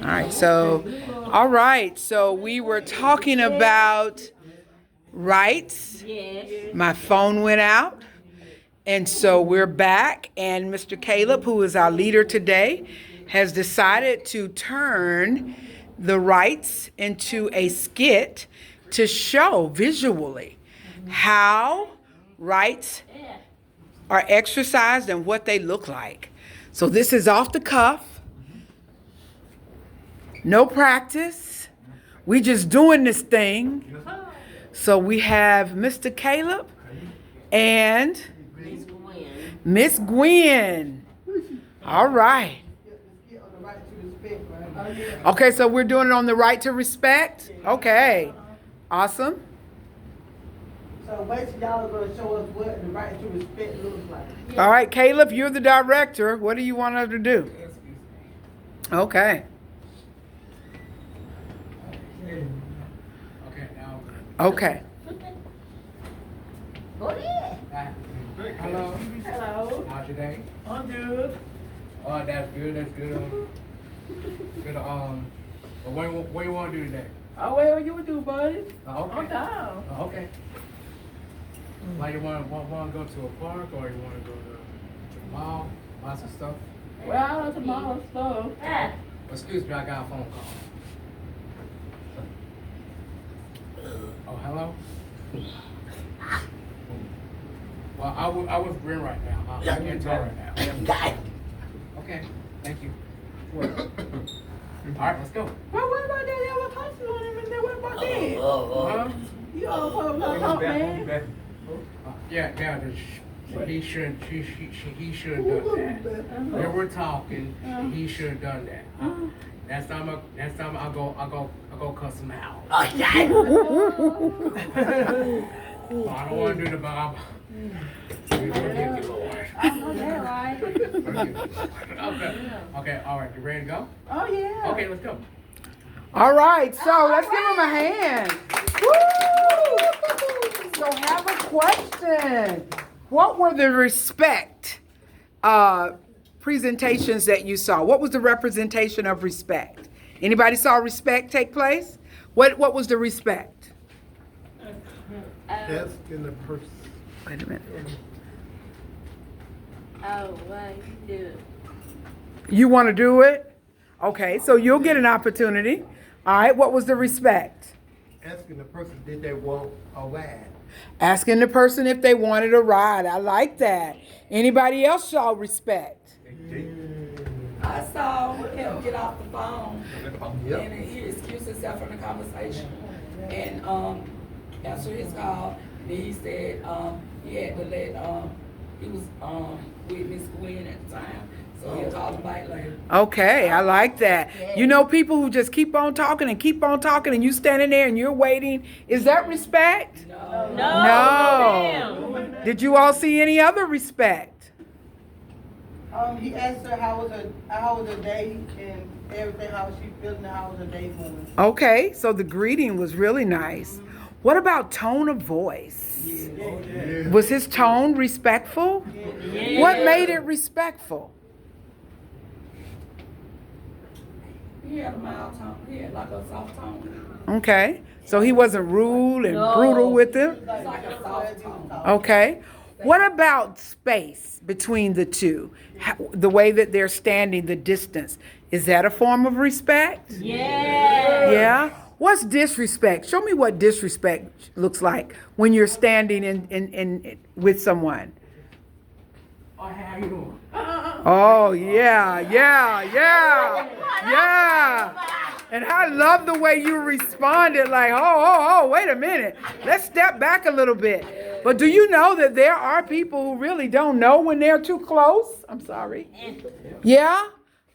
All right, so, all right, so we were talking about rights. My phone went out, and so we're back, and Mr. Caleb, who is our leader today, has decided to turn the rights into a skit to show visually how rights are exercised and what they look like. So this is off the cuff. No practice. We just doing this thing. So we have Mr. Caleb and Miss Gwen. All right. Okay, so we're doing it on the right to respect. Okay. Awesome. So basically, y'all are going to show us what the right to respect looks like. All right, Caleb, you're the director. What do you want us to do? Okay. Okay. Go ahead. Hello. Hello. How's your day? I'm good. Oh, that's good. That's good. Good. But what you want to do today? Oh, whatever you would do, buddy. Okay. I'm down. Okay. Like you want to go to a park or you want to go to the mall, buy some stuff? Well, I want to mall stuff. Excuse me, I got a phone call. Oh, hello? Well, I was Grin right now. I can't tell right now. Okay, thank you. All right, let's go. Well, what about that? Y'all were talking on him and then what about that? You all supposed to talk, man. Yeah, he shouldn't have done that. We were talking, he should have done that. Next time I'll go cuss him out. I don't want to do the Bob. Forgive you, Lord. Okay, all right, you ready to go? Oh, yeah. Okay, let's go. All right, so let's give him a hand. Woo! So I have a question. What were the respect presentations that you saw? What was the representation of respect? Anybody saw respect take place? What was the respect? Asking the person. Wait a minute. Oh, why you do it? You want to do it? Okay, so you'll get an opportunity. All right, what was the respect? Asking the person, did they want a ride? Asking the person if they wanted a ride. I like that. Anybody else saw respect? I saw him get off the phone Yep. and he excused himself from the conversation and answered his call. Then he said he had to let he was with Miss Gwen at the time, so he'll call him back later. Okay, I like that. You know, people who just keep on talking and you standing there and you're waiting. Is that respect? No. No. Did you all see any other respect? He asked her how was her day and everything, how was she feeling, and how was her day going. Okay, so the greeting was really nice. What about tone of voice? Yeah. Was his tone respectful? Yeah. What made it respectful? He had a mild tone. He had like a soft tone. Okay, so he wasn't rude and brutal with him? It's like a soft tone. Okay. What about space between the two? The way that they're standing, the distance. Is that a form of respect? Yeah. Yeah? What's disrespect? Show me what disrespect looks like when you're standing in with someone. Oh, how you doing? Oh, yeah. And I love the way you responded like, oh, wait a minute. Let's step back a little bit. But do you know that there are people who really don't know when they're too close? I'm sorry. Yeah?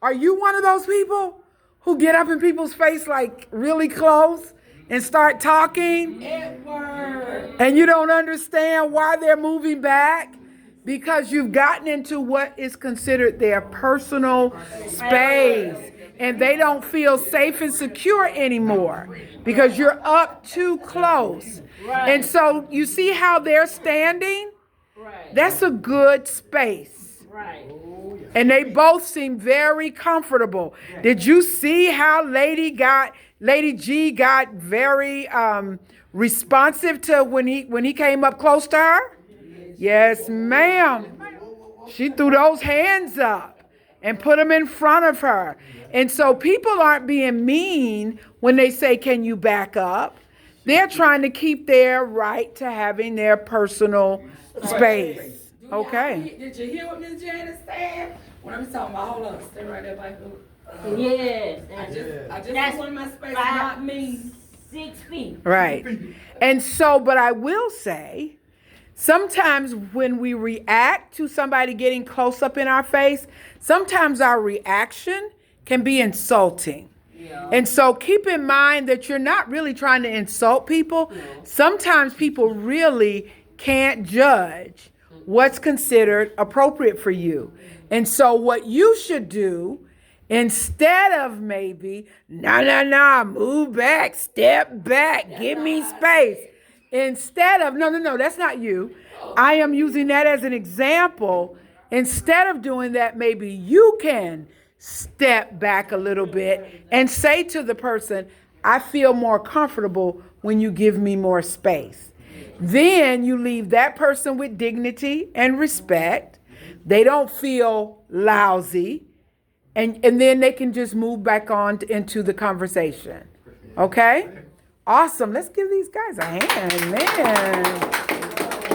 Are you one of those people who get up in people's face like really close and start talking? Edward. And you don't understand why they're moving back? Because you've gotten into what is considered their personal space. And they don't feel safe and secure anymore because you're up too close. Right. And so you see how they're standing? Right. That's a good space. Right. And they both seem very comfortable. Did you see how Lady G got very responsive to when he came up close to her? Yes, ma'am. She threw those hands up and put them in front of her. And so people aren't being mean when they say, can you back up? They're trying to keep their right to having their personal space. Okay. Did you hear what Miss Janice said? When I'm talking about, hold up, stay right there by the. Yes. I just That's want my space, 5, not me. 6 feet. Right. And so, but I will say, sometimes when we react to somebody getting close up in our face, sometimes our reaction can be insulting. Yeah. And so keep in mind that you're not really trying to insult people. Sometimes people really can't judge what's considered appropriate for you. And so what you should do, instead of maybe, move back, step back, give me space. Instead of, no, that's not you. I am using that as an example. Instead of doing that, maybe you can step back a little bit and say to the person, I feel more comfortable when you give me more space. Then you leave that person with dignity and respect. They don't feel lousy. And then they can just move back on into the conversation. Okay? Awesome. Let's give these guys a hand, man.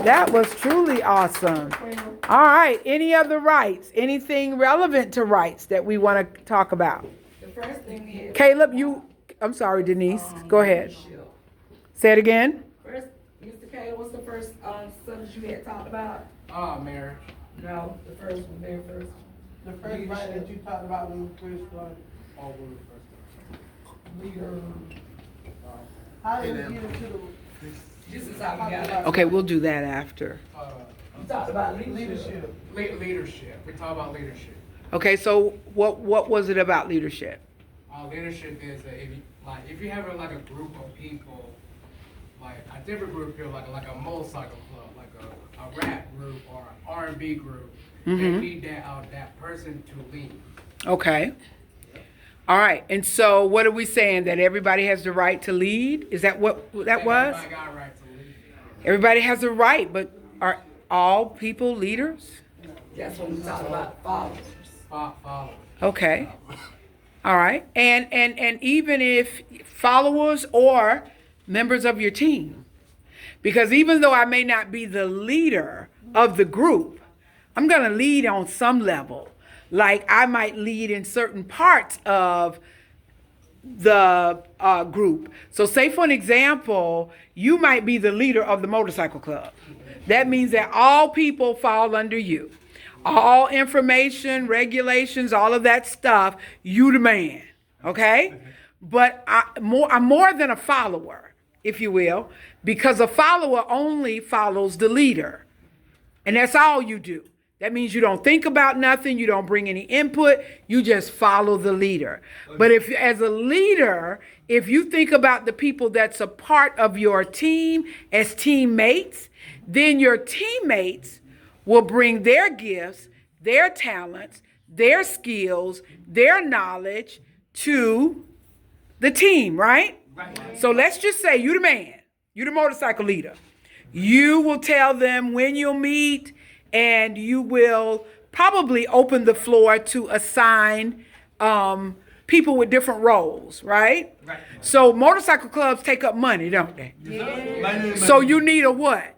That was truly awesome. All right. Any other rights? Anything relevant to rights that we want to talk about? The first thing is. Caleb, I'm sorry, Denise. Go ahead. Say it again. First, Mr. Caleb, what's the first subject you had talked about? Marriage. No, the first one, very first. The first right that you talked about when you first started. All when we first Leader. How did you get into the This is how we got it. Okay, we'll do that after. started. You talked about leadership. Leadership. We talk about leadership. Okay, so what was it about leadership? Leadership is if you have like a group of people, like a different group here, like a motorcycle club, like a rap group or an R&B group, they need that person to lead. Okay. All right. And so what are we saying? That everybody has the right to lead? Is that what that was? Everybody got a right to lead. Everybody has a right, but are all people leaders? That's when we talked about followers. Followers. Okay. All right. And even if followers or members of your team, because even though I may not be the leader of the group, I'm going to lead on some level. Like I might lead in certain parts of the group. So say for an example, you might be the leader of the motorcycle club. That means that all people fall under you. All information, regulations, all of that stuff, you the man, okay? But I'm more than a follower, if you will, because a follower only follows the leader. And that's all you do. That means you don't think about nothing, you don't bring any input, you just follow the leader. But if as a leader, if you think about the people that's a part of your team as teammates, then your teammates will bring their gifts, their talents, their skills, their knowledge to the team, right? So let's just say you the man, you the motorcycle leader. You will tell them when you'll meet, and you will probably open the floor to assign people with different roles, right? So motorcycle clubs take up money, don't they? Yeah. So you need a what?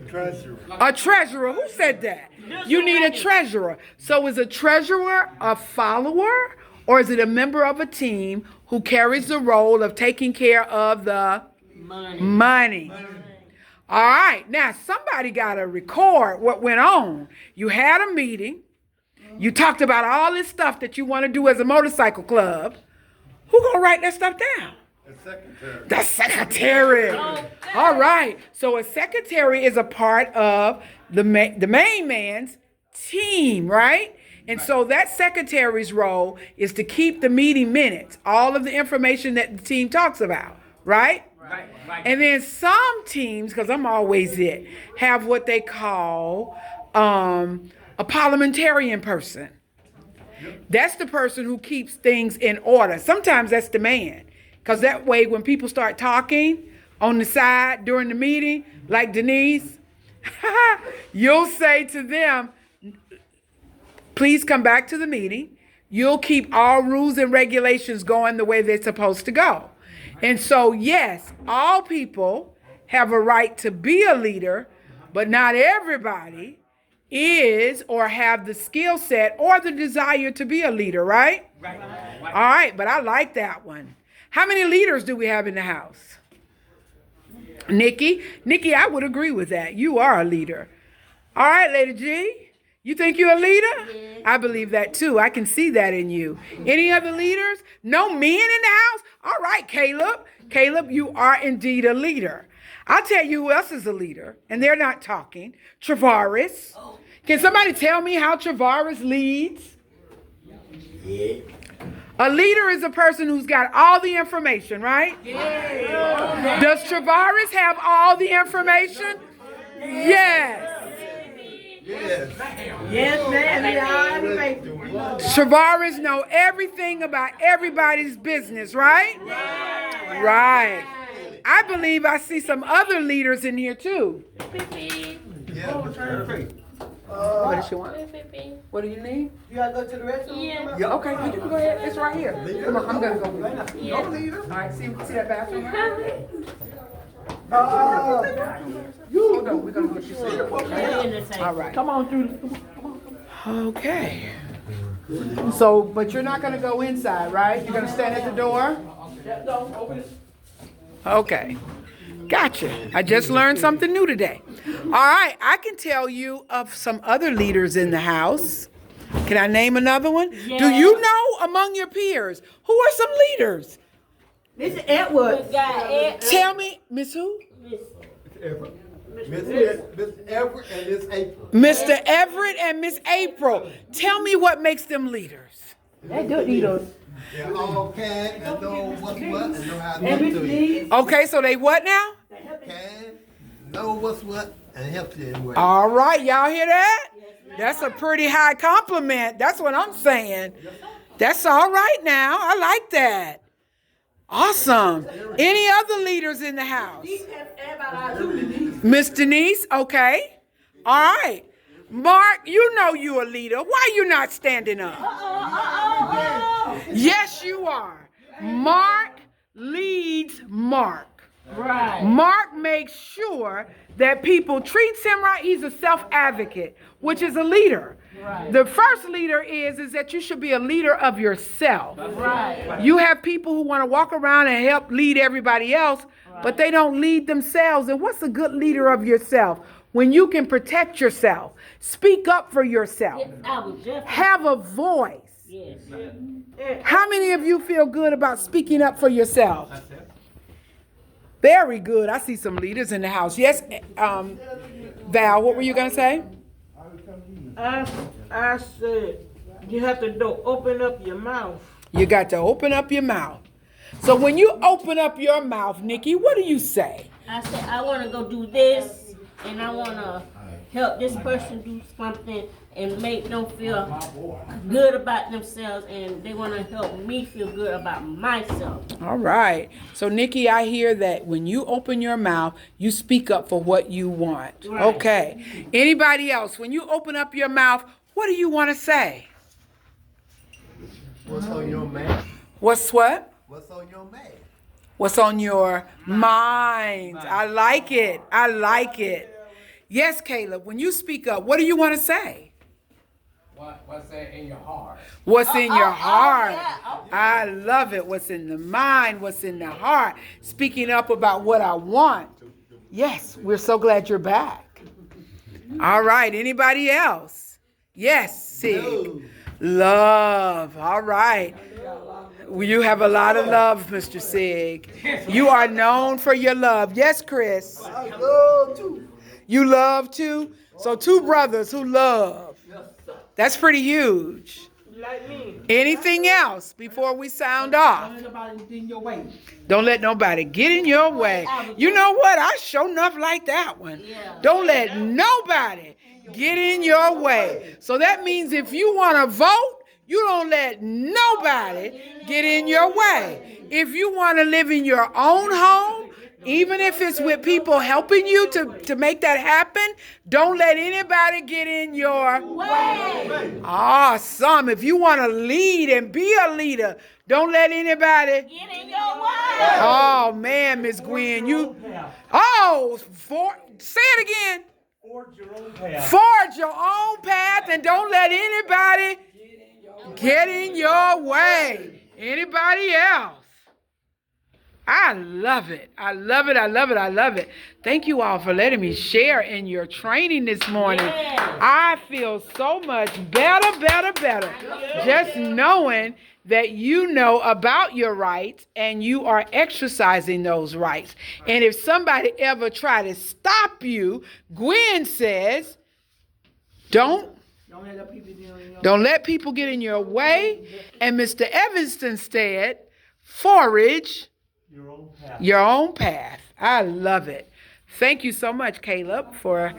Treasurer. A treasurer. Who said that? You need a treasurer. So is a treasurer a follower, or is it a member of a team who carries the role of taking care of the money? All right. Now, somebody got to record what went on. You had a meeting. You talked about all this stuff that you want to do as a motorcycle club. Who going to write that stuff down? The secretary. The secretary. All right. So a secretary is a part of the main man's team, right? And so that secretary's role is to keep the meeting minutes, all of the information that the team talks about, right? Right. And then some teams, because I'm always it, have what they call a parliamentarian person. That's the person who keeps things in order. Sometimes that's the man. Because that way, when people start talking on the side during the meeting, like Denise, you'll say to them, please come back to the meeting. You'll keep all rules and regulations going the way they're supposed to go. And so, yes, all people have a right to be a leader, but not everybody is or have the skill set or the desire to be a leader, right? Right. All right, but I like that one. How many leaders do we have in the house? Nikki? Nikki, I would agree with that. You are a leader. All right, Lady G. You think you're a leader? Yes. I believe that too. I can see that in you. Any other leaders? No men in the house? All right, Caleb. Caleb, you are indeed a leader. I'll tell you who else is a leader, and they're not talking. Travaris. Can somebody tell me how Travaris leads? A leader is a person who's got all the information, right? Yeah. Does Travaris have all the information? Yes. Yes. Yes, ma'am. Travaris know everything about everybody's business, right? Right. I believe I see some other leaders in here too. What does she want? What do you need? You gotta go to the restroom? Yeah. Okay, you can go ahead. It's right here. Come on, I'm gonna go with you. Yeah. All right, see that bathroom? Hold on, we're gonna get you seated. All right. Come on through. Okay. So, but you're not gonna go inside, right? You're gonna stand at the door? Okay. Gotcha. I just learned something new today. All right, I can tell you of some other leaders in the house. Can I name another one? Yeah. Do you know among your peers who are some leaders? Mr. Edwards. Tell me, Miss who? Miss Everett and Miss April. Mr. Everett and Miss April. Tell me what makes them leaders. They're good leaders. They all can and know what's what and know how to do it. Okay, so they what now? Can know what's what and help you in way. All right, y'all hear that? That's a pretty high compliment. That's what I'm saying. That's all right now. I like that. Awesome. Any other leaders in the house? Miss Denise, okay. All right. Mark, you know you a leader. Why you not standing up? Yes, you are. Mark leads Mark. Right. Mark makes sure that people treats him right. He's a self-advocate, which is a leader. Right. The first leader is that you should be a leader of yourself. Right. You have people who want to walk around and help lead everybody else, but they don't lead themselves. And what's a good leader of yourself? When you can protect yourself, speak up for yourself, have a voice. Yes. How many of you feel good about speaking up for yourself? Very good. I see some leaders in the house. Yes, Val, what were you going to say? I said, you have to open up your mouth. You got to open up your mouth. So when you open up your mouth, Nikki, what do you say? I said, I want to go do this, and I want to help this person do something and make them feel good about themselves, and they want to help me feel good about myself. All right. So, Nikki, I hear that when you open your mouth, you speak up for what you want. Right. Okay. Anybody else, when you open up your mouth, what do you want to say? What's on your mind? What's what? What's on your mind? What's on your mind? I like it. I like it. Yes, Caleb, when you speak up, what do you want to say? What's that in your heart? What's in your heart? yeah, okay. I love it. What's in the mind? What's in the heart? Speaking up about what I want. Yes, we're so glad you're back. All right. Anybody else? Yes, Sig. Love. All right. Well, you have a lot of love, Mr. Sig. You are known for your love. Yes, Chris. I love too. You love too? So two brothers who love. That's pretty huge. like me. Anything else before we sound off? Don't let nobody get in your way. Don't let nobody get in your way. You know what? I sure enough like that one. Yeah. Don't let nobody get in your way. So that means if you want to vote, you don't let nobody get in your way. If you want to live in your own home, even if it's with people helping you to make that happen, don't let anybody get in your way. Awesome. If you want to lead and be a leader, don't let anybody Get in your way. Oh man, Miss Gwen, you say it again. Forge your own path. Forge your own path and don't let anybody get in your way. Anybody else? I love it. I love it. I love it. I love it. Thank you all for letting me share in your training this morning. Yes. I feel so much better. Just knowing that you know about your rights and you are exercising those rights. And if somebody ever try to stop you, Gwen says, don't let people get in your way. And Mr. Evanston said, forage your own path. I love it. Thank you so much, Caleb, for